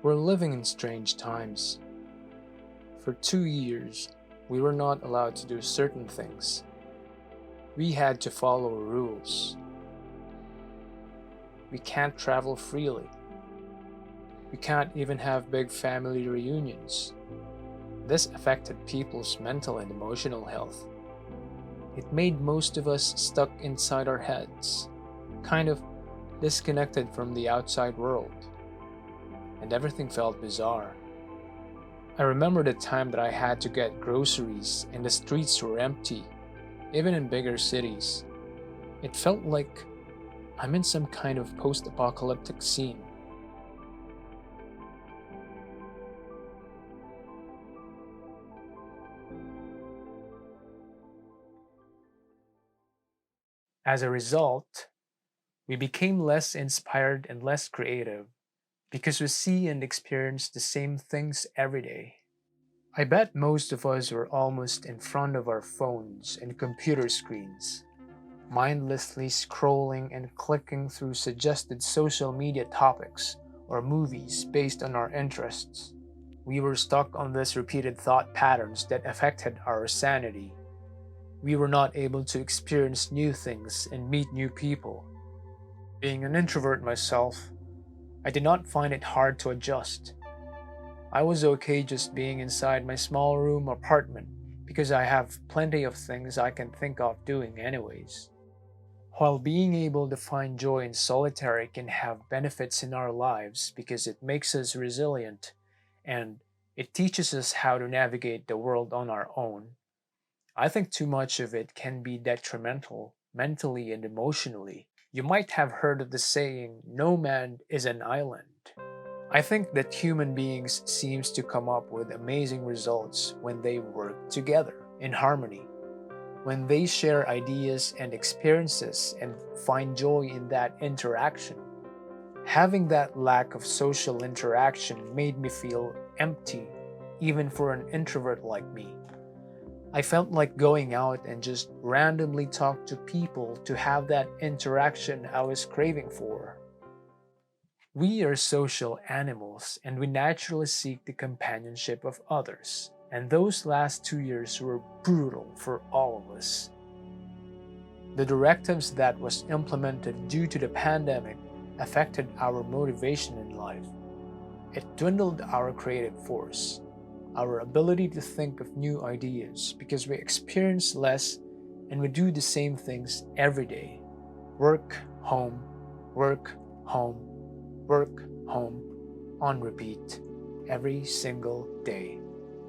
We're living in strange times. For 2 years, we were not allowed to do certain things. We had to follow rules. We can't travel freely. We can't even have big family reunions. This affected people's mental and emotional health. It made most of us stuck inside our heads, kind of disconnected from the outside world, and everything felt bizarre. I remember the time that I had to get groceries and the streets were empty, even in bigger cities. It felt like I'm in some kind of post-apocalyptic scene. As a result, we became less inspired and less creative because we see and experience the same things every day. I bet most of us were almost in front of our phones and computer screens, mindlessly scrolling and clicking through suggested social media topics or movies based on our interests. We were stuck on these repeated thought patterns that affected our sanity. We were not able to experience new things and meet new people. Being an introvert myself, I did not find it hard to adjust. I was okay just being inside my small room apartment because I have plenty of things I can think of doing anyways. While being able to find joy in solitary can have benefits in our lives because it makes us resilient and it teaches us how to navigate the world on our own, I think too much of it can be detrimental mentally and emotionally. You might have heard of the saying, no man is an island. I think that human beings seems to come up with amazing results when they work together in harmony. When they share ideas and experiences and find joy in that interaction. Having that lack of social interaction made me feel empty, even for an introvert like me. I felt like going out and just randomly talk to people to have that interaction I was craving for. We are social animals and we naturally seek the companionship of others. And those last 2 years were brutal for all of us. The directives that was implemented due to the pandemic affected our motivation in life. It dwindled our creative force, our ability to think of new ideas because we experience less and we do the same things every day. Work, home, work, home, work, home, on repeat, every single day.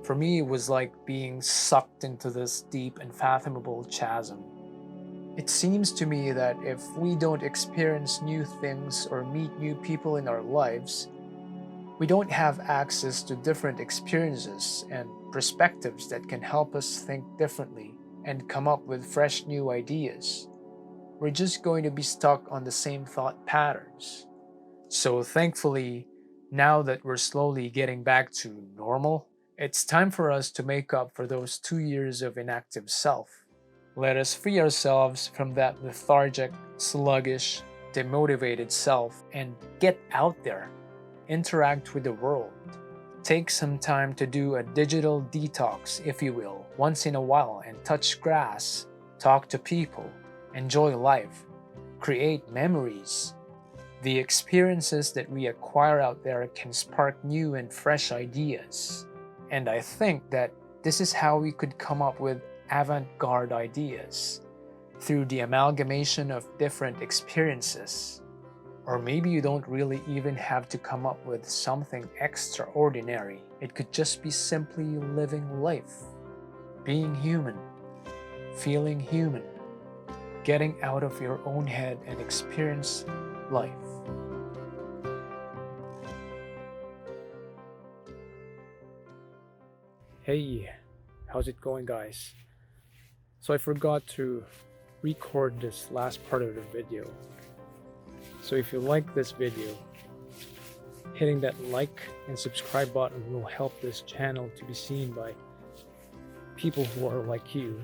For me, it was like being sucked into this deep and fathomable chasm. It seems to me that if we don't experience new things or meet new people in our lives, we don't have access to different experiences and perspectives that can help us think differently and come up with fresh new ideas. We're just going to be stuck on the same thought patterns. So thankfully, now that we're slowly getting back to normal, it's time for us to make up for those 2 years of inactive self. Let us free ourselves from that lethargic, sluggish, demotivated self and get out there, interact with the world. Take some time to do a digital detox, if you will, once in a while and touch grass, talk to people, enjoy life, create memories. The experiences that we acquire out there can spark new and fresh ideas. And I think that this is how we could come up with avant-garde ideas, through the amalgamation of different experiences. Or maybe you don't really even have to come up with something extraordinary. It could just be simply living life, being human, feeling human, getting out of your own head and experience life. Hey, how's it going, guys? So I forgot to record this last part of the video. So if you like this video, hitting that like and subscribe button will help this channel to be seen by people who are like you,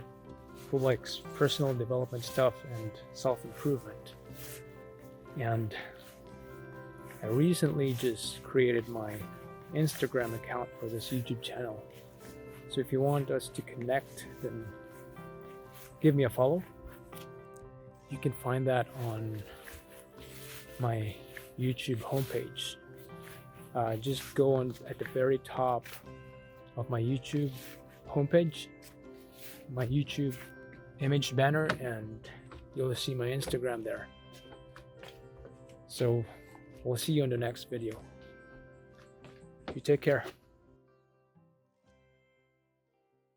who likes personal development stuff and self-improvement. And I recently just created my Instagram account for this YouTube channel. So if you want us to connect, then give me a follow. You can find that on my YouTube homepage. Just go on at the very top of my YouTube homepage, my YouTube image banner, and you'll see my Instagram there. So we'll see you in the next video. You take care.